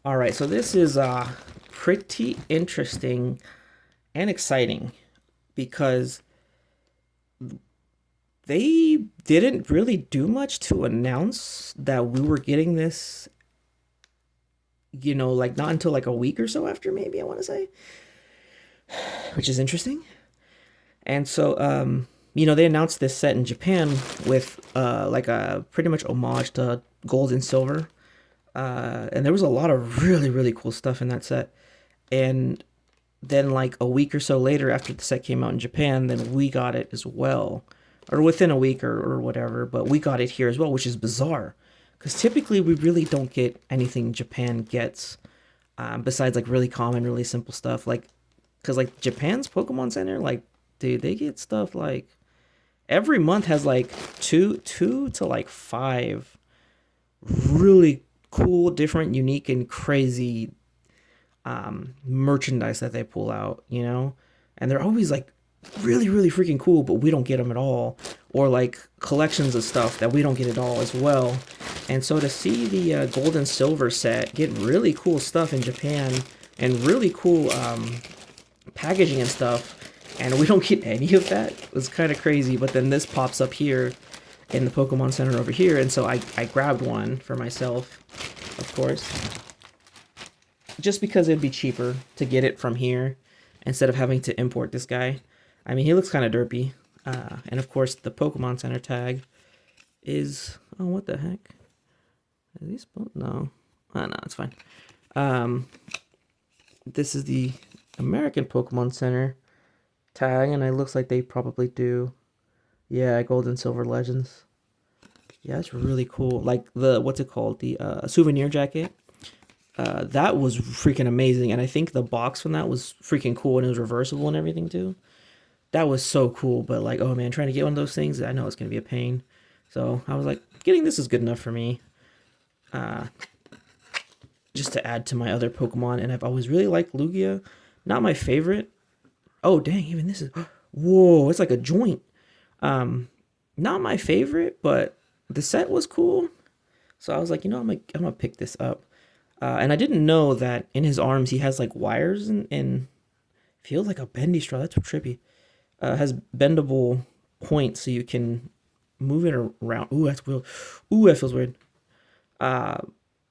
All right, so this is pretty interesting and exciting because they didn't really do much to announce that we were getting this, like not until like a week or so after, maybe I want to say, which is interesting. And so, they announced this set in Japan with like a pretty much homage to gold and silver. And there was a lot of really, really cool stuff in that set. And then like a week or so later after the set came out in Japan, then we got it as well. Or within a week or whatever, but we got it here as well, which is bizarre. Because typically we really don't get anything Japan gets besides like really common, really simple stuff. Like, because like Japan's Pokemon Center, like, dude, they get stuff like every month has like two to like five really cool, different, unique, and crazy merchandise that they pull out. And they're always like really, really freaking cool, but we don't get them at all. Or like collections of stuff that we don't get at all as well. And so to see the gold and silver set get really cool stuff in Japan and really cool packaging and stuff, and we don't get any of that was kind of crazy. But then this pops up here in the Pokemon Center over here, and so I grabbed one for myself, of course, just because it'd be cheaper to get it from here instead of having to import this guy. I mean, he looks kind of derpy. And of course, the Pokemon Center tag is... Oh, what the heck? Are these... No. Oh, no, it's fine. This is the American Pokemon Center tag, and it looks like they probably do... Yeah, Gold and Silver Legends. Yeah, it's really cool. Like the... What's it called? The souvenir jacket. That was freaking amazing, and I think the box from that was freaking cool, and it was reversible and everything too. That was so cool, but like, oh man, trying to get one of those things, I know it's gonna be a pain. So I was like, getting this is good enough for me, just to add to my other Pokemon. And I've always really liked Lugia. Not my favorite. Oh dang, even this is, whoa, it's like a joint. Not my favorite, but the set was cool. So I was like, I'm gonna pick this up. And I didn't know that in his arms he has like wires and feels like a bendy straw. That's so trippy. Has bendable points so you can move it around. Ooh, that's weird. Ooh, that feels weird. Uh,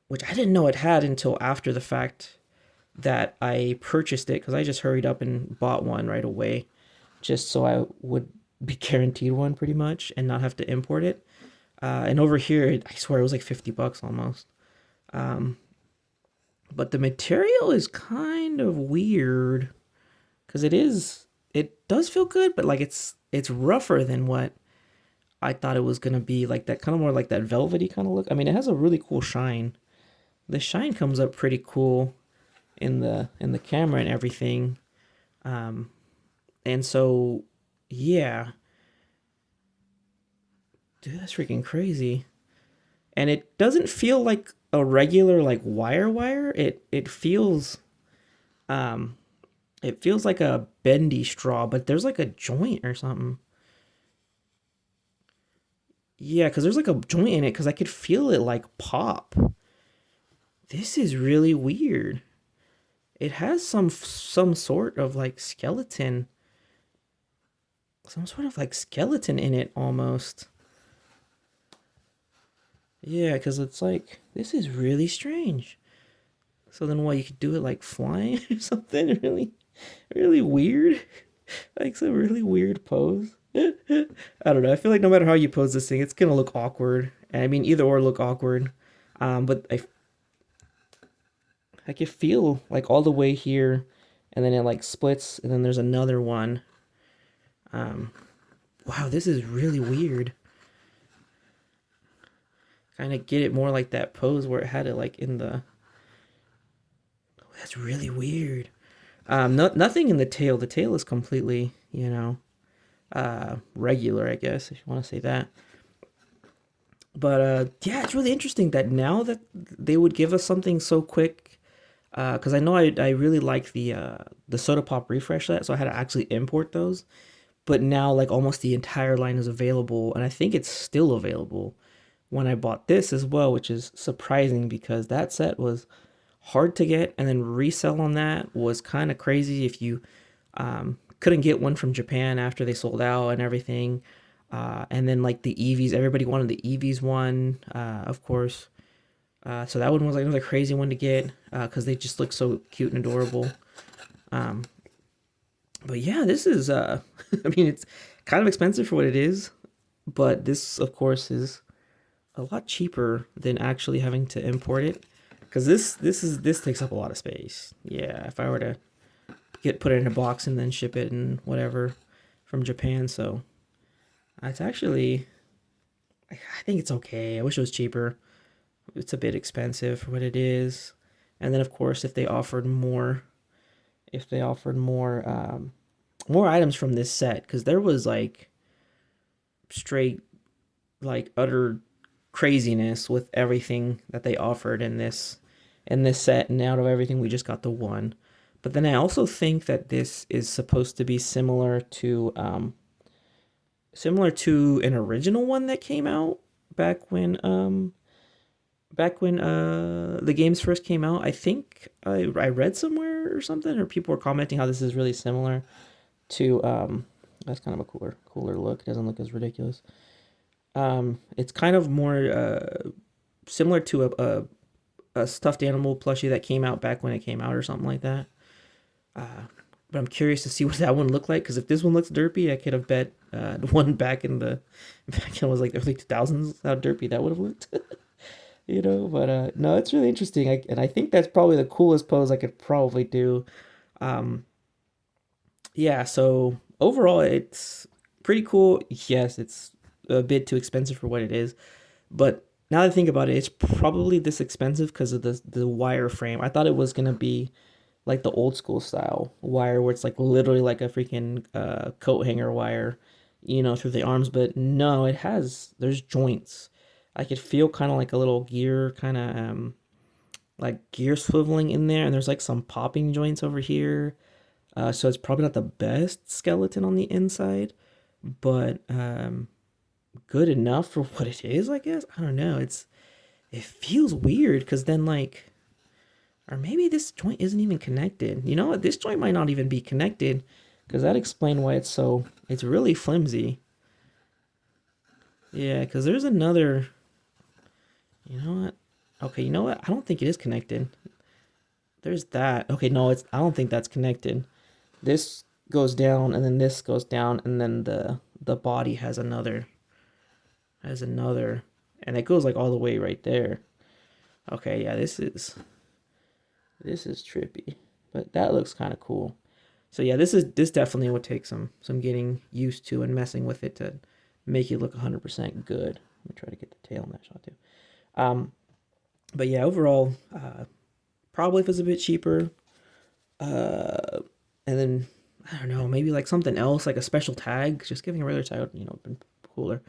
which I didn't know it had until after the fact that I purchased it because I just hurried up and bought one right away, just so I would be guaranteed one pretty much and not have to import it. And over here, I swear it was like $50 almost. Um, but the material is kind of weird because it does feel good, but like it's rougher than what I thought it was gonna be. Like that kind of more like that velvety kind of look. I mean, it has a really cool shine. The shine comes up pretty cool in the camera and everything. Um, and so yeah, dude, that's freaking crazy. And it doesn't feel like a regular like wire. Um it feels like a bendy straw, but there's like a joint or something. Yeah, because there's like a joint in it because I could feel it like pop. This is really weird. It has some sort of like skeleton, some sort of like skeleton in it almost. Yeah, because it's like this is really strange. So then what? You could do it like flying or something? Really, really weird. Like some really weird pose. I don't know. I feel like no matter how you pose this thing, it's gonna look awkward. And I mean, either or look awkward. But I can feel like all the way here, and then it like splits, and then there's another one. Um, wow, this is really weird. Kind of get it more like that pose where it had it like in the. That's really weird. Nothing in the tail. The tail is completely, regular, I guess, if you want to say that. But yeah, it's really interesting that now that they would give us something so quick. Because I know I really like the soda pop refresh set, so I had to actually import those. But now like almost the entire line is available, and I think it's still available when I bought this as well, which is surprising because that set was hard to get, and then resell on that was kind of crazy if you couldn't get one from Japan after they sold out and everything. And then like the Eevees, everybody wanted the Eevees one, of course. So that one was like another crazy one to get because they just look so cute and adorable. Um, but yeah, this is I mean it's kind of expensive for what it is, but this of course is a lot cheaper than actually having to import it because this takes up a lot of space. Yeah, if I were to get put it in a box and then ship it and whatever from Japan, so it's actually I think it's okay. I wish it was cheaper. It's a bit expensive for what it is. And then of course if they offered more items from this set because there was like straight like utter craziness with everything that they offered in this set, and out of everything we just got the one. But then I also think that this is supposed to be similar to an original one that came out back when the games first came out. I think I read somewhere or something, or people were commenting how this is really similar to that's kind of a cooler look. It doesn't look as ridiculous. It's kind of more similar to a stuffed animal plushie that came out back when it came out or something like that. Uh, but I'm curious to see what that one looked like because if this one looks derpy, I could have bet the one back in was like the early 2000s how derpy that would have looked. But no, it's really interesting. And I think that's probably the coolest pose I could probably do. Um, yeah, so overall, it's pretty cool. Yes, it's a bit too expensive for what it is, but now that I think about it, it's probably this expensive because of the wire frame. I thought it was gonna be like the old school style wire where it's like literally like a freaking coat hanger wire, through the arms. But no, there's joints. I could feel kind of like a little gear, kind of like gear swiveling in there, and there's like some popping joints over here. So it's probably not the best skeleton on the inside, but good enough for what it is, I guess. I don't know. It feels weird because then like, or maybe this joint isn't even connected. You know what? This joint might not even be connected because that explains why it's really flimsy. Yeah, because there's another. You know what? Okay, you know what? I don't think it is connected. There's that. Okay, no, I don't think that's connected. This goes down and then this goes down and then the body has another and it goes like all the way right there. Okay, yeah, this is trippy. But that looks kind of cool. So yeah, this definitely would take some getting used to and messing with it to make it look 100% good. Let me try to get the tail in that shot too. Um, but yeah, overall, probably if it's a bit cheaper, and then I don't know, maybe like something else, like a special tag. Just giving a regular tag, would, been cooler.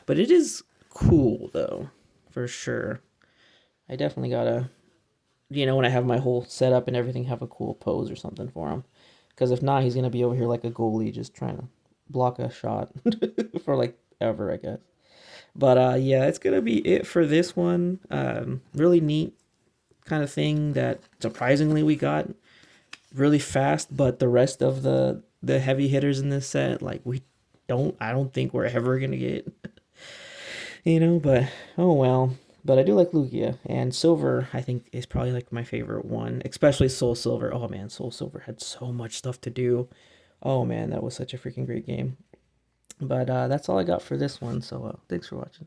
But it is cool though, for sure. I definitely gotta, when I have my whole setup and everything, have a cool pose or something for him. Because if not, he's gonna be over here like a goalie, just trying to block a shot for like ever, I guess. But yeah, it's gonna be it for this one. Really neat kind of thing that surprisingly we got really fast, but the rest of the heavy hitters in this set, like I don't think we're ever gonna get, but oh well. But I do like Lugia and Silver. I think is probably like my favorite one, especially Soul Silver. Oh man, Soul Silver had so much stuff to do. Oh man, that was such a freaking great game. But that's all I got for this one. So thanks for watching.